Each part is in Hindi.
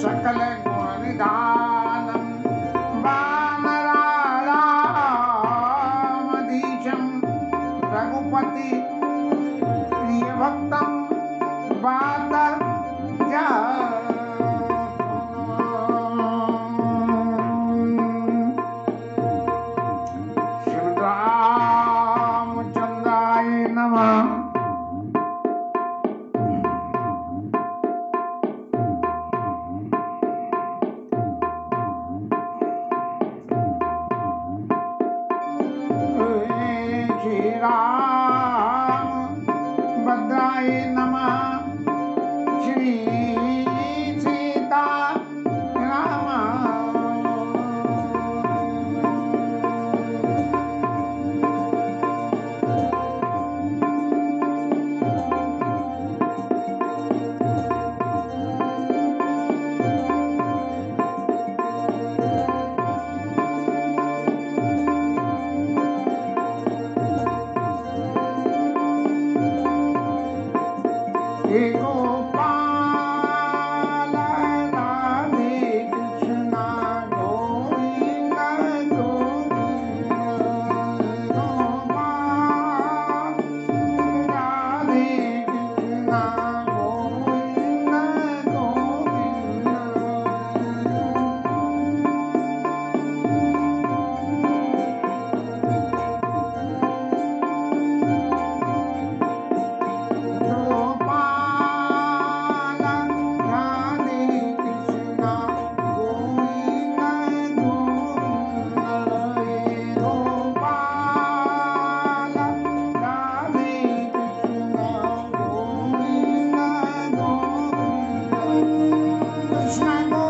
सकल गुण निधानम वानराणामधीशं रघुपति प्रिय भक्तम बात जा श्रीरामचंद्राय नमः। भद्राय नमः। श्री सीता राम गोपाल राधे कृष्ण गोविंद गोविंद गोपाल राधे कृष्ण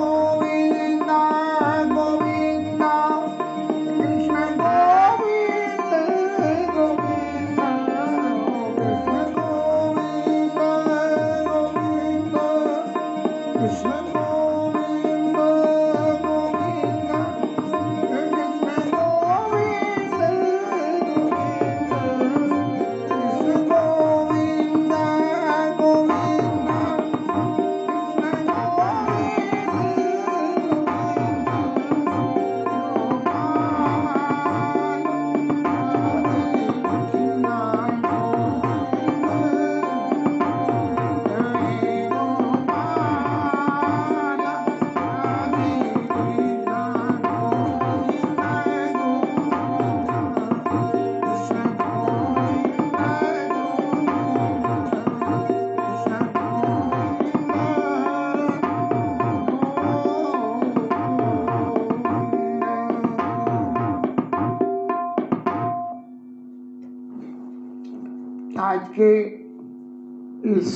गोविंद आज के इस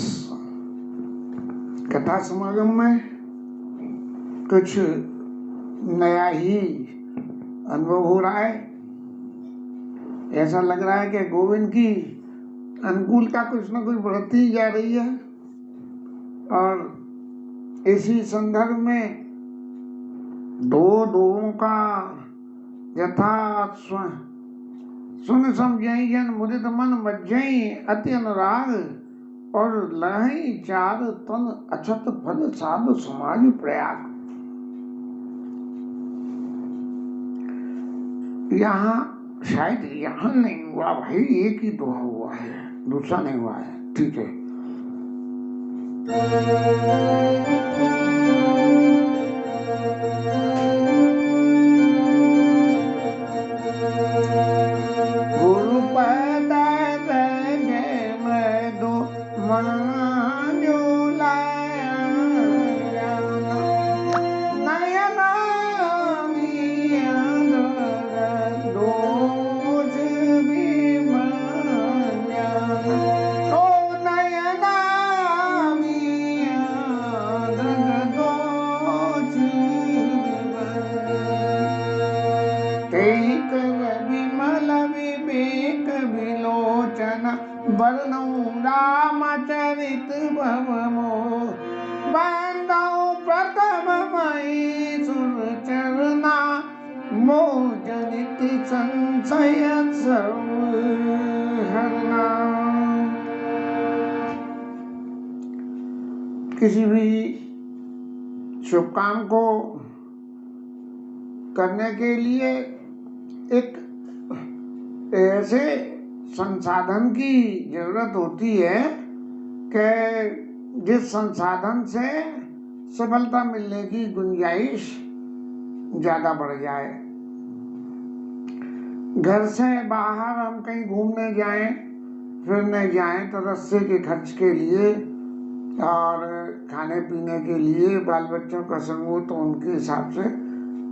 कथा समागम में कुछ नया ही अनुभव हो रहा है। ऐसा लग रहा है कि गोविंद की अनुकूलता कुछ न कुछ बढ़ती जा रही है और इसी संदर्भ में दो का यथा सुन समझई जन मुदित मन मज्जई अति अनुराग और लहई चार तन अछत फल साधु समाज प्रयाग। यहाँ शायद यहाँ नहीं हुआ भाई, एक ही दोहा हुआ है, दूसरा नहीं हुआ है। ठीक है। वर्णौ रामचरित भवमो बांधौ प्रथम मई सुर चरना मोजनित संशय सर्व हरना। किसी भी शुभ काम को करने के लिए एक ऐसे संसाधन की जरूरत होती है कि जिस संसाधन से सफलता मिलने की गुंजाइश ज्यादा बढ़ जाए। घर से बाहर हम कहीं घूमने जाएं, फिरने जाएं तो रास्ते के खर्च के लिए और खाने पीने के लिए, बाल बच्चों का संग हो तो उनके हिसाब से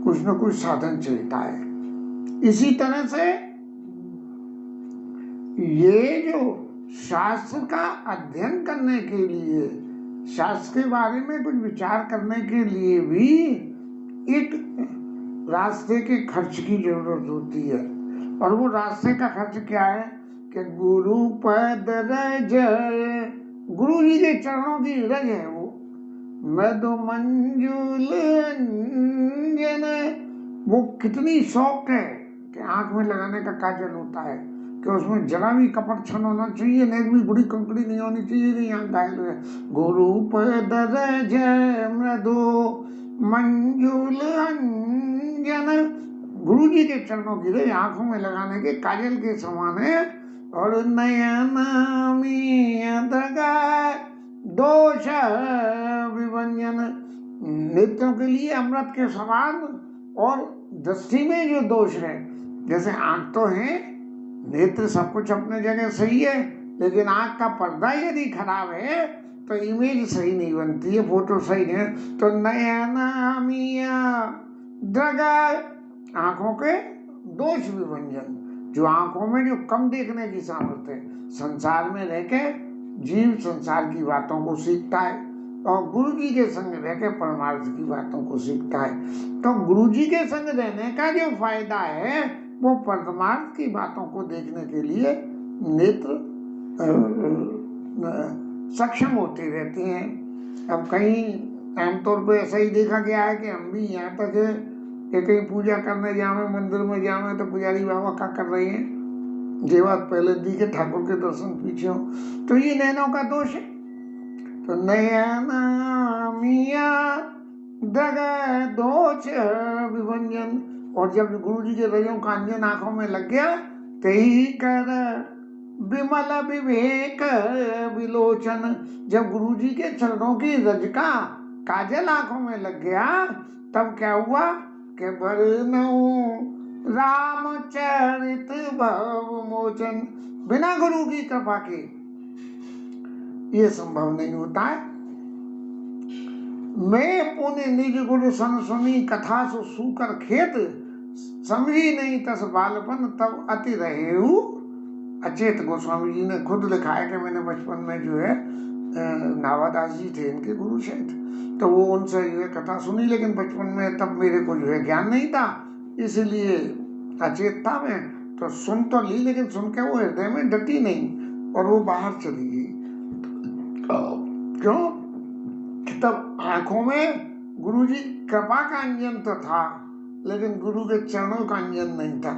कुछ न कुछ साधन चलता है। इसी तरह से ये जो शास्त्र का अध्ययन करने के लिए, शास्त्र के बारे में कुछ विचार करने के लिए भी एक रास्ते के खर्च की जरूरत होती है। और वो रास्ते का खर्च क्या है कि गुरु पद रज, गुरु जी के चरणों की रज है वो। मृदु मंजुल अंजन, वो कितनी शौक है कि आंख में लगाने का काजल होता है कि उसमें जरा भी कपट छन होना चाहिए, नेक भी बुरी कंकड़ी नहीं होनी चाहिए कि यहाँ घायल है। गुरु पद रज मृदु मंजुल अंजन, गुरु जी के चरणों की रज आंखों में लगाने के काजल के समान है। और नयन दोष विभंजन, नेत्रों के लिए अमृत के समान। और दृष्टि में जो दोष है, जैसे आंख तो है, नेत्र सब कुछ अपने जगह सही है, लेकिन आंख का पर्दा यदि खराब है तो इमेज सही नहीं बनती है, फोटो सही नहीं है। तो नयनामिया दगा, आंखों के दोष विभंजन, जो आंखों में जो कम देखने की सामर्थ्य है। संसार में रहके जीव संसार की बातों को सीखता है और गुरु जी के संग रहकर परमार्थ की बातों को सीखता है। तो गुरु जी के संग रहने का जो फायदा है वो परमार्थ की बातों को देखने के लिए नेत्र सक्षम होते रहते हैं। अब कहीं आमतौर पर ऐसा ही देखा गया है कि हम भी यहाँ तक है कि कहीं पूजा करने जावे, मंदिर में जावे तो पुजारी बाबा क्या कर रहे हैं, ये बात पहले दी के ठाकुर के दर्शन पीछे हो, तो ये नैनों का दोष है। तो नयना मिया दग दोष विभंजन, और जब गुरु जी के रजों का अंजन आंखों में लग गया, कही कर विमल विवेक विलोचन, जब गुरु जी के चरणों की रज का काजल आंखों में लग गया, तब क्या हुआ कि बरनऊ रामचरित भव मोचन, बिना गुरु की कृपा के ये संभव नहीं होता है। मैं पुण्य निज गुरु सन सुनी, कथा सो सूकर खेत, समझी नहीं तस बालपन तब अति रहेहु अचेत। गोस्वामी जी ने खुद लिखा है कि मैंने बचपन में जो है नावादास जी थे इनके गुरु शायद, तो वो उनसे जो है कथा सुनी, लेकिन बचपन में तब मेरे को जो है ज्ञान नहीं था, इसलिए अचेत था मैं। तो सुन तो ली, लेकिन सुन के वो हृदय में डटी नहीं और वो बाहर चली गई। क्यों? तब आंखों में गुरु जी कृपा का अंजन तो था, लेकिन गुरु के चरणों का अंजन नहीं था।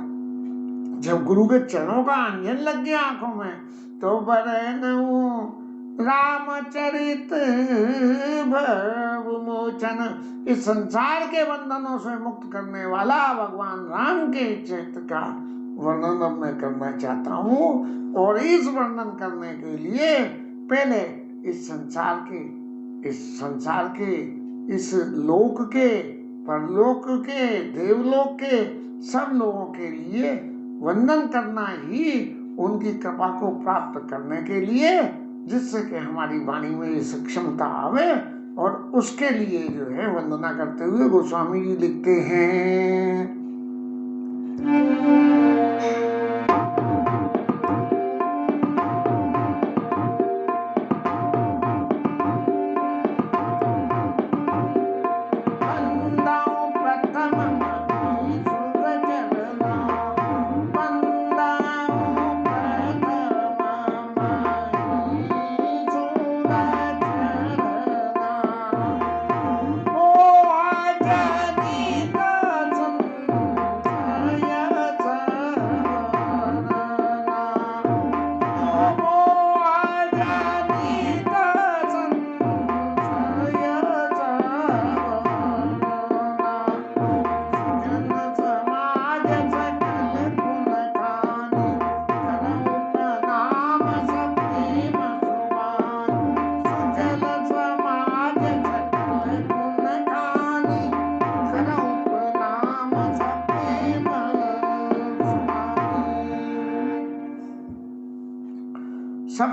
जब गुरु के चरणों का अंजन लग गया आंखों में, तो बरनऊ रामचरित भव मोचन, इस संसार के बंधनों से मुक्त करने वाला भगवान राम के चरित्र का वर्णन अब मैं करना चाहता हूँ। और इस वर्णन करने के लिए पहले इस संसार के इस लोक के, परलोक के, देवलोक के सब लोगों के लिए वंदन करना ही उनकी कृपा को प्राप्त करने के लिए, जिससे कि हमारी वाणी में ये सक्षमता आवे, और उसके लिए जो है वंदना करते हुए गोस्वामी जी लिखते हैं।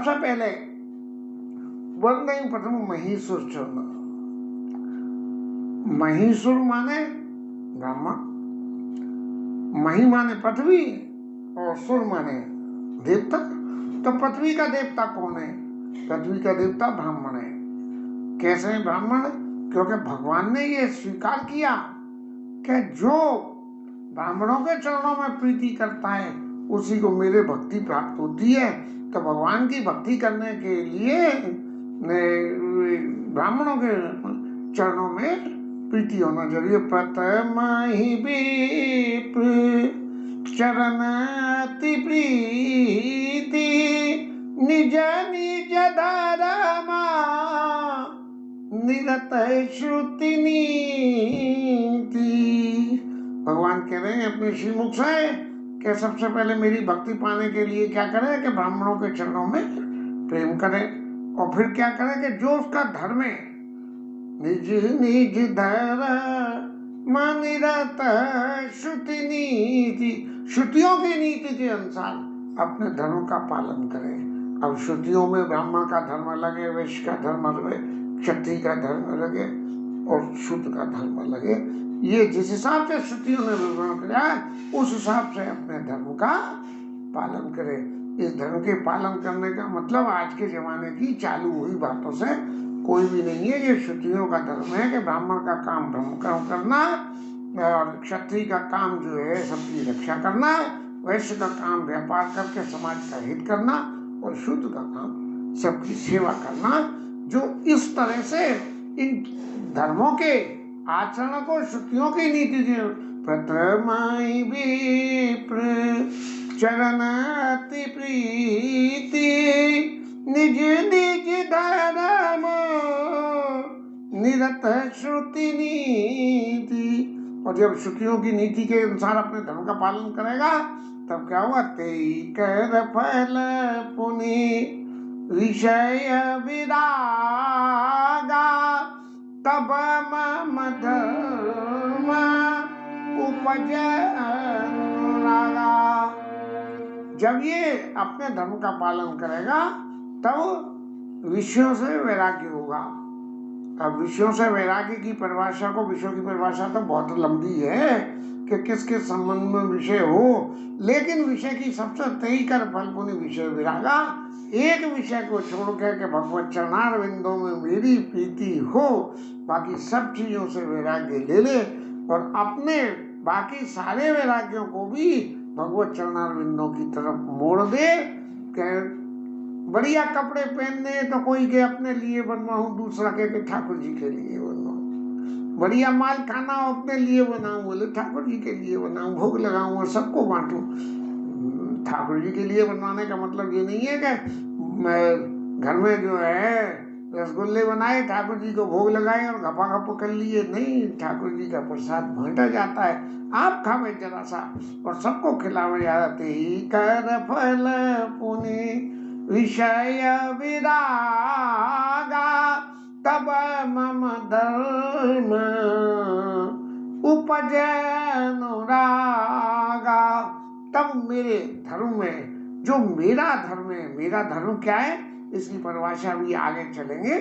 सबसे पहले वंदे प्रथम महीसुर चरण। महीसुर माने ब्राह्मण, मही माने पृथ्वी और सुर माने देवता। तो पृथ्वी का देवता कौन है? पृथ्वी का देवता ब्राह्मण है। कैसे है ब्राह्मण? क्योंकि भगवान ने ये स्वीकार किया कि जो ब्राह्मणों के चरणों में प्रीति करता है उसी को मेरे भक्ति प्राप्त होती है। तो भगवान की भक्ति करने के लिए ब्राह्मणों के चरणों में प्रीति होना चाहिए। प्रथम ही विप्र चरण अति प्रीति निज निज धर्मा निरत श्रुति नीति। भगवान कह रहे हैं अपने श्रीमुख से कि सबसे पहले मेरी भक्ति पाने के लिए क्या करें कि ब्राह्मणों के चरणों में प्रेम करें, और फिर क्या करें कि जो उसका धर्म है निज निज धर्म निरत श्रुति नीति, श्रुतियों की नीति के अनुसार अपने धर्म का पालन करें। अब श्रुतियों में ब्राह्मण का धर्म लगे, वैश्य का धर्म लगे, क्षत्रिय का धर्म लगे और शूद्र का धर्म लगे। ये जिस हिसाब से श्रुतियों ने विवरण किया उस हिसाब से अपने धर्म का पालन करें। इस धर्म के पालन करने का मतलब आज के जमाने की चालू हुई बातों से कोई भी नहीं है। ये श्रुतियों का धर्म है कि ब्राह्मण का काम ब्रह्म कर्म करना और क्षत्रिय का काम जो है सबकी रक्षा करना, वैश्य का काम व्यापार करके समाज का हित करना और शूद्र का काम सबकी सेवा करना। जो इस तरह से इन धर्मों के आचरण को श्रुतियों की नीति के प्रथम विप्र चरण अति प्रीति निज निज धर्म निरत श्रुति नीति। और जब श्रुतियों की नीति के अनुसार अपने धर्म का पालन करेगा तब क्या हुआ? तेई कर फल पुनि विषय विरागा तब मम धर्म उपज अनुरागा। जब ये अपने धर्म का पालन करेगा तब विषयों से वैराग्य होगा। अब विषयों से वैराग्य की परिभाषा को, विषयों की परिभाषा तो बहुत लंबी है कि किसके संबंध में विषय हो, लेकिन विषय की सबसे तय कर फल पुनि विषय विरागा। एक विषय को छोड़ के भगवत चरणारविंदों में मेरी प्रीति हो, बाकी सब चीजों से वैराग्य ले ले और अपने बाकी सारे वैराग्यों को भी भगवत चरणारविंदों की तरफ मोड़ दे। बढ़िया कपड़े पहनने तो कोई के अपने लिए बनवाऊं, दूसरा के ठाकुर जी के लिए बनवाऊं। बढ़िया माल खाना अपने लिए बनाऊं, बोले ठाकुर जी के लिए बनाऊं, भोग लगाऊं और सबको बांटूं। ठाकुर जी के लिए बनवाने का मतलब ये नहीं है कि घर में जो है रसगुल्ले बनाए, ठाकुर जी को भोग लगाए और घपा घप कर लिए। नहीं, ठाकुर जी का प्रसाद बांटा जाता है, आप खावे जरा सा और सबको खिलावे जाते ही। कर फल पुनि विषय विरागा तब मम धर्म उपज अनुरागा। तब मेरे धर्म में जो मेरा धर्म है, मेरा धर्म क्या है इसकी परिभाषा भी आगे चलेंगे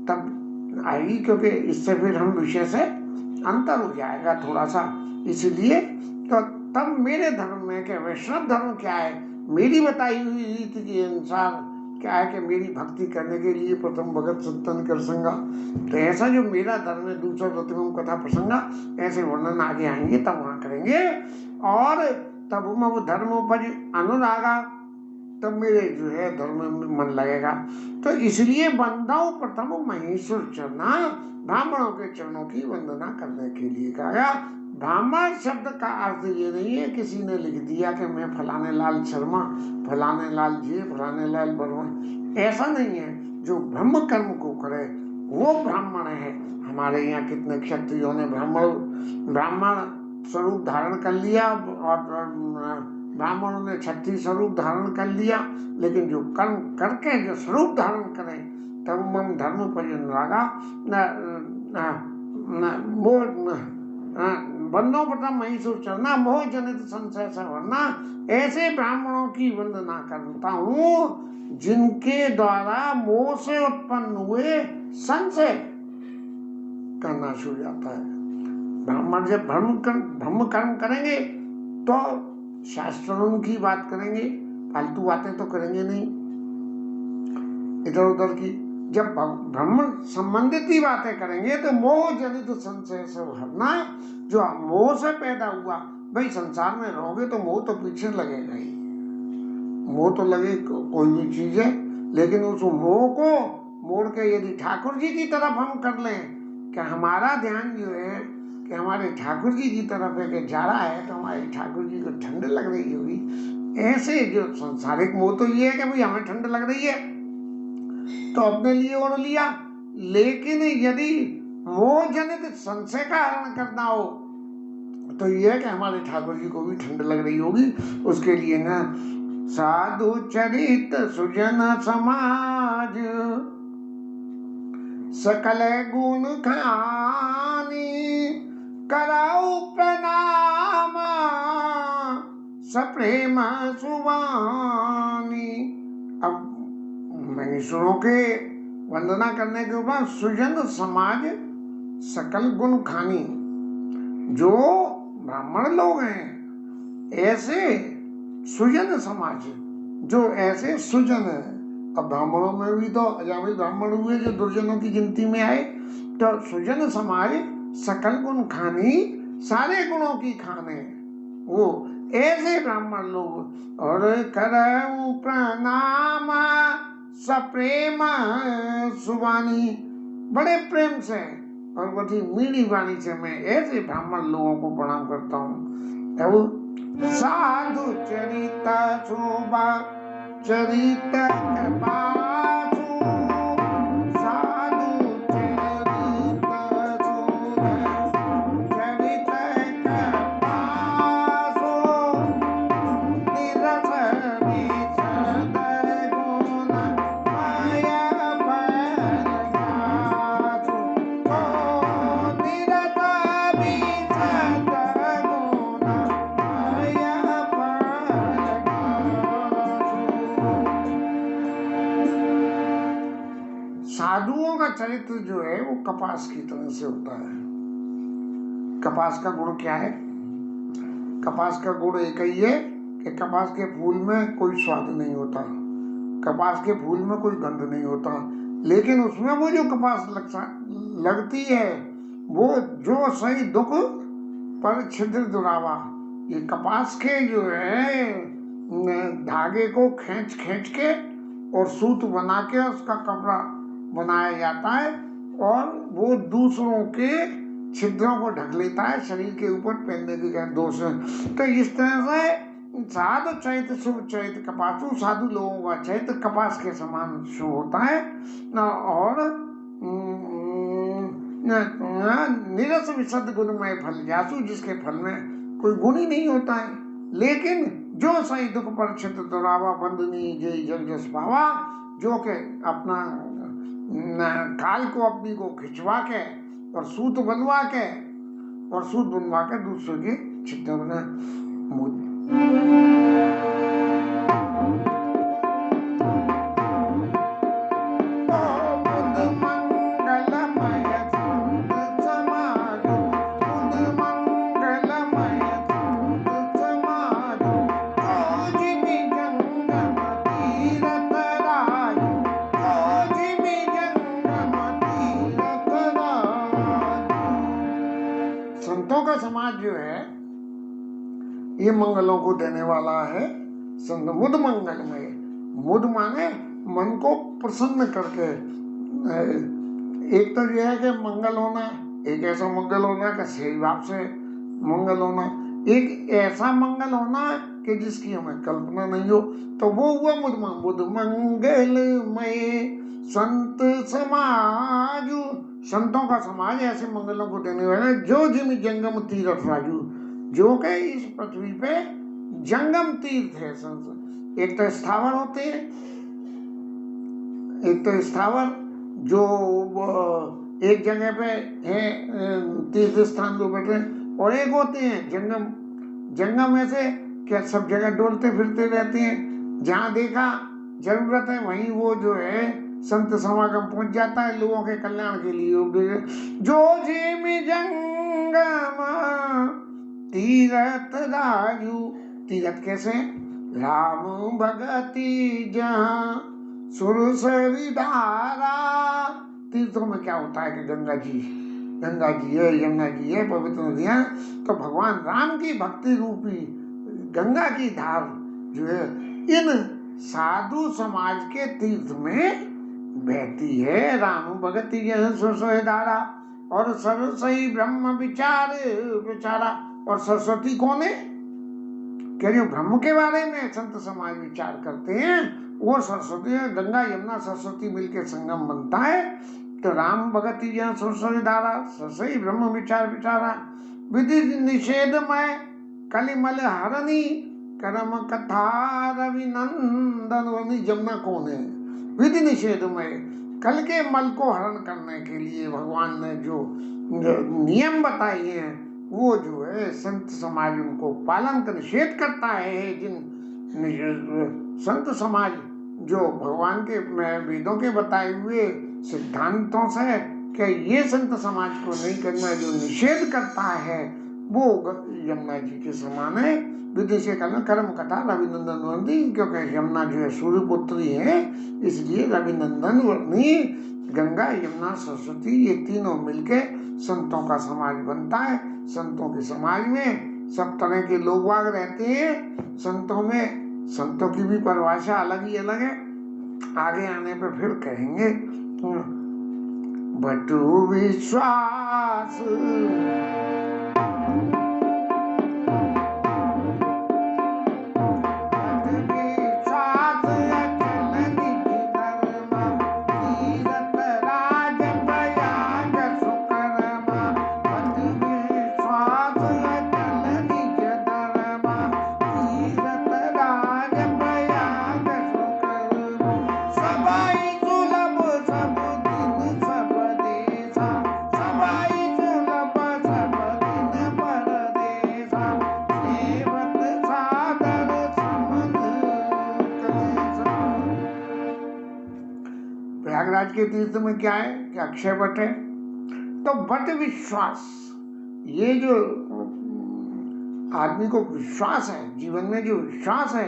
तब आएगी, क्योंकि इससे फिर हम विषय से अंतर हो जाएगा थोड़ा सा। इसलिए तो तब मेरे धर्म में क्या, वैष्णव धर्म क्या है, मेरी बताई हुई रीति के अनुसार क्या है कि मेरी भक्ति करने के लिए प्रथम भगत संतन कर संगा। तो ऐसा जो मेरा धर्म है, दूसरा प्रतिम कथा प्रसंगा, ऐसे वर्णन आगे आएंगे तब वहां करेंगे। और तब मम धर्म उपज अनुरागा, तब मेरे जो है धर्म में मन लगेगा। तो इसलिए बंदाओं प्रथम महेश्वर चरना, ब्राह्मणों के चरणों की वंदना करने के लिए कहा। ब्राह्मण शब्द का अर्थ ये नहीं है किसी ने लिख दिया कि मैं फलाने लाल शर्मा, फलाने लाल जी, फलाने लाल बर्मन, ऐसा नहीं है। जो ब्रह्म कर्म को करे वो ब्राह्मण है। हमारे यहाँ कितने क्षत्रियों ने ब्राह्मण स्वरूप धारण कर लिया और ब्राह्मणों ने क्षत्रिय स्वरूप धारण कर लिया, लेकिन जो कर्म करके जो स्वरूप धारण करें तब मम धर्म पर अनुरागा बंदो प्रथम महीसुर चरना मोह जनित संशय से वरना, ऐसे ब्राह्मणों की वंदना करता हूँ जिनके द्वारा मोह से उत्पन्न हुए संशय का नाश हो जाता है। ब्राह्मण जब ब्रह्म कर्म करेंगे तो शास्त्रों की बात करेंगे, फालतू बातें तो करेंगे नहीं इधर उधर की। जब ब्रह्म संबंधित ही बातें करेंगे तो मोह जनित संशय से हरना, जो मोह से पैदा हुआ, भाई संसार में रहोगे तो मोह तो पीछे लगेगा ही, मोह तो लगे कोई भी चीज है, लेकिन उस मोह को मोड़ के यदि ठाकुर जी की तरफ हम कर लें कि हमारा ध्यान जो है कि हमारे ठाकुर जी की तरफ है कि जा रहा है, तो हमारे ठाकुर जी को ठंड लग रही होगी। ऐसे जो सांसारिक मोह तो ये है कि भाई हमें ठंड लग रही है तो अपने लिए ओढ़ लिया, लेकिन यदि मोह जनित संशय का हरण करना हो तो यह है कि हमारे ठाकुर जी को भी ठंड लग रही होगी। उसके लिए ना साधु चरित सुजन समाज सकल गुण खानी कराऊ प्रणाम सप्रेम सुवानी। अब मनुष्यों के वंदना करने के बाद सुजन समाज सकल गुण खानी, जो ब्राह्मण लोग हैं ऐसे सुजन समाज, जो ऐसे सुजन है। अब ब्राह्मणों में भी तो अजामिल ब्राह्मण हुए जो दुर्जनों की गिनती में आए, तो सुजन समाज सकल गुण खानी, सारे गुणों की खाने वो ऐसे ब्राह्मण लोग। और करऊ प्रणाम सप्रेम सुवानी, बड़े प्रेम से और बड़ी मीठी वाणी से मैं ऐसे ब्राह्मण लोगों को प्रणाम करता हूँ। साधु चरिता शोभा चरित कृपासु, साधु चरित शोभा चरित कृपासु, निरस विशद गुण माया परगासु, निरस विशद गुण माया परगासु। साधुओं का चरित्र जो है वो कपास की तरह से होता है। कपास का गुण क्या है? कपास का गुण एक ही है कि कपास के फूल में कोई स्वाद नहीं होता, कपास के फूल में कोई गंध नहीं होता, लेकिन उसमें वो जो कपास लगती है वो जो सही दुख पर छिद्र दुरावा। ये कपास के जो है धागे को खींच खींच के और सूत बना के उसका कपड़ा बनाया जाता है और वो दूसरों के छिद्रों को ढक लेता है शरीर के ऊपर पहनने के क्या दोष है। तो इस तरह से साधु चैत शुभ चैत कपासु, साधु लोगों का चैत कपास के समान शुभ होता है और निरस विशद गुणमय फल जासु, जिसके फल में कोई गुण ही नहीं होता है, लेकिन जो सही दुख पर छिद्र दुरावा बंदनी जय जग जस पावा, जो के अपना काल को अपनी को खिंचवा के और सूत बनवा के दूसरों के छिद्र बना समाज जो है ये मंगलों को देने वाला है। संत मुद मंगलमय, मुद माने मन को प्रसन्न करके। एक तो यह है कि मंगल होना, एक ऐसा मंगल होना कि सही भाव से मंगल होना, एक ऐसा मंगल होना कि जिसकी हमें कल्पना नहीं हो, तो वो हुआ मुद मंगलमय। संत समाज, संतों का समाज ऐसे मंगलों को देने वाला जो जिम जंगम तीर्थ राजू, जो के इस पृथ्वी पे जंगम तीर्थ है। संत एक तो स्थावर होते हैं, एक तो स्थावर जो एक जगह पे है तीर्थ स्थान जो बैठे, और एक होते हैं जंगम। जंगम ऐसे क्या सब जगह डोलते फिरते रहते हैं, जहाँ देखा जरूरत है वहीं वो जो है संत समागम पहुंच जाता है लोगों के कल्याण के लिए। जो जेम जंगम तीरथ राजू, तीरथ कैसे? राम भगति जहाँ सुरसरी धारा। तीर्थों में क्या होता है कि गंगा जी है, यमुना जी है, पवित्र नदियां, तो भगवान राम की भक्ति रूपी गंगा की धार जो है इन साधु समाज के तीर्थ में बहती है। राम भगति सुरसरी धारा और सरसई ब्रह्म विचार विचारा। और सरस्वती कौन है? कह रही ब्रह्म के बारे में संत समाज विचार करते हैं, वो सरस्वती है। गंगा यमुना सरस्वती मिलकर संगम बनता है, तो राम भगति जहाँ सरस्वती धारा, सरसई ब्रह्म विचार विचारा। विधि निषेधमय कलिमल हरणी करम कथा रविनंदन। यमुना कौन है? विधि निषेधमय, कल के मल को हरण करने के लिए भगवान ने जो नियम बताए हैं वो जो है संत समाज उनको पालन का निषेध करता है। जिन संत समाज जो भगवान के वेदों के बताए हुए सिद्धांतों से कि ये संत समाज को नहीं करना जो निषेध करता है वो यमुना जी के समान है। विधि से करना कर्म कथा रविनंदन वर्णी, क्योंकि यमुना जो है सूर्यपुत्री है इसलिए रविनंदन वर्णी। गंगा यमुना सरस्वती ये तीनों मिलके संतों का समाज बनता है। संतों के समाज में सब तरह के लोग वाग रहते हैं। संतों में संतों की भी परिभाषा अलग ही अलग है, आगे आने पे फिर कहेंगे। बटु विश्वास प्रयागराज के तीर्थ में क्या है कि अक्षय वट है। तो वट विश्वास, ये जो आदमी को विश्वास है, जीवन में जो विश्वास है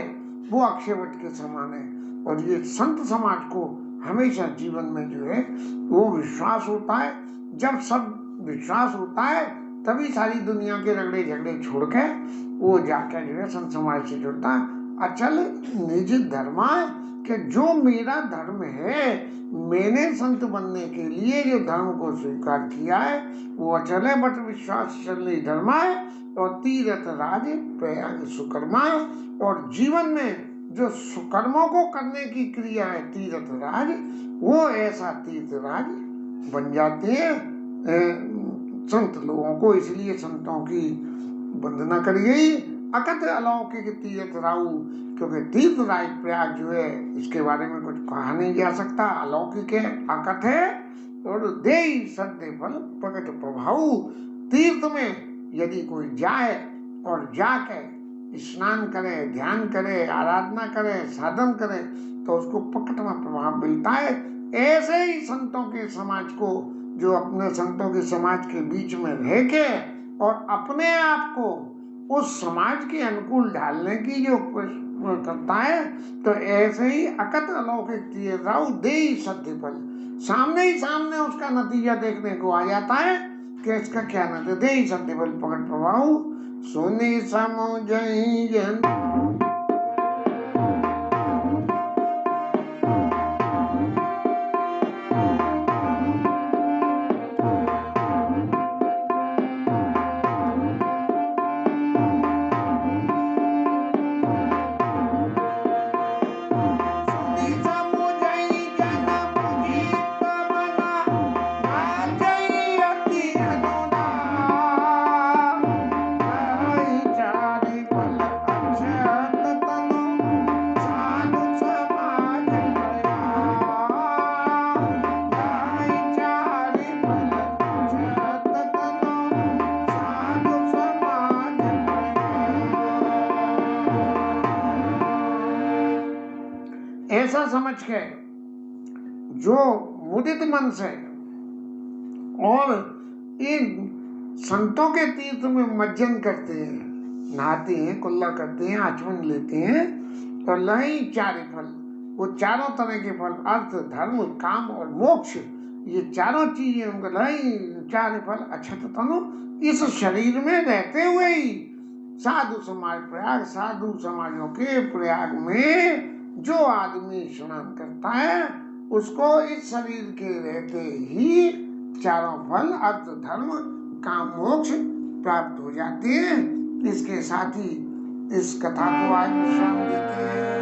वो अक्षय वट के समान है। और ये संत समाज को हमेशा जीवन में जो है वो विश्वास होता है। जब सब विश्वास होता है तभी सारी दुनिया के रगड़े झगड़े छोड़ के वो जाकर जो है संत समाज से जुड़ता है। अचल निज धर्मा, कि जो मेरा धर्म है, मैंने संत बनने के लिए जो धर्म को स्वीकार किया है वो अचल है। बट विश्वास चलने धर्मा है। और तीर्थ राज प्रयाग सुकर्मा, और जीवन में जो सुकर्मों को करने की क्रिया है तीर्थ राज, वो ऐसा तीर्थ राज बन जाते हैं संत लोगों को। इसलिए संतों की वंदना करी गई। अकथ अलौकिक तीर्थ राहु, क्योंकि तीर्थ राज प्रयाग जो है इसके बारे में कुछ कहा नहीं जा सकता, अलौकिक है, अकथ है। और देई सत्य फल प्रकट प्रभाव। तीर्थ में यदि कोई जाए और जाके स्नान करे, ध्यान करे, आराधना करे, साधन करे तो उसको प्रकट में प्रभाव मिलता है। ऐसे ही संतों के समाज को जो अपने संतों के समाज के बीच में रह के और अपने आप को उस समाज के अनुकूल ढालने की जो करता है, तो ऐसे ही अकथ अलौकिक तीर्थ राहु देई सत्य फल, सामने ही सामने उसका नतीजा देखने को आ जाता है कि इसका क्या नतीजा। देई सत्य फल प्रकट प्रभाव सुनि समझई जन। ऐसा समझ के जो मुदित मन से और इन संतों के तीर्थ में मज्जन करते हैं, नहाते हैं, कुल्ला करते हैं, आचमन लेते हैं, तो लही चार फल, वो चारों तरह के फल, अर्थ, धर्म, काम और मोक्ष, ये चारों चीजें उनको लही चार फल अक्षत तनु, इस शरीर में रहते हुए ही साधु समाज प्रयाग, साधु समाजों के प्रयाग में जो आदमी स्नान करता है उसको इस शरीर के रहते ही चारों फल, अर्थ, धर्म, काम, मोक्ष प्राप्त हो जाते हैं। इसके साथ ही इस कथा को आज विश्राम देते हैं।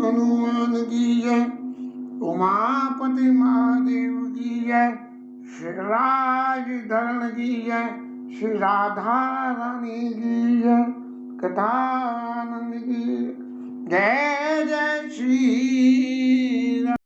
हनुमान की जय, उमापति महादेव की जय, श्री राज धरण की जय, श्री राधा रानी की जय, कथानंद की जय, जय जय श्री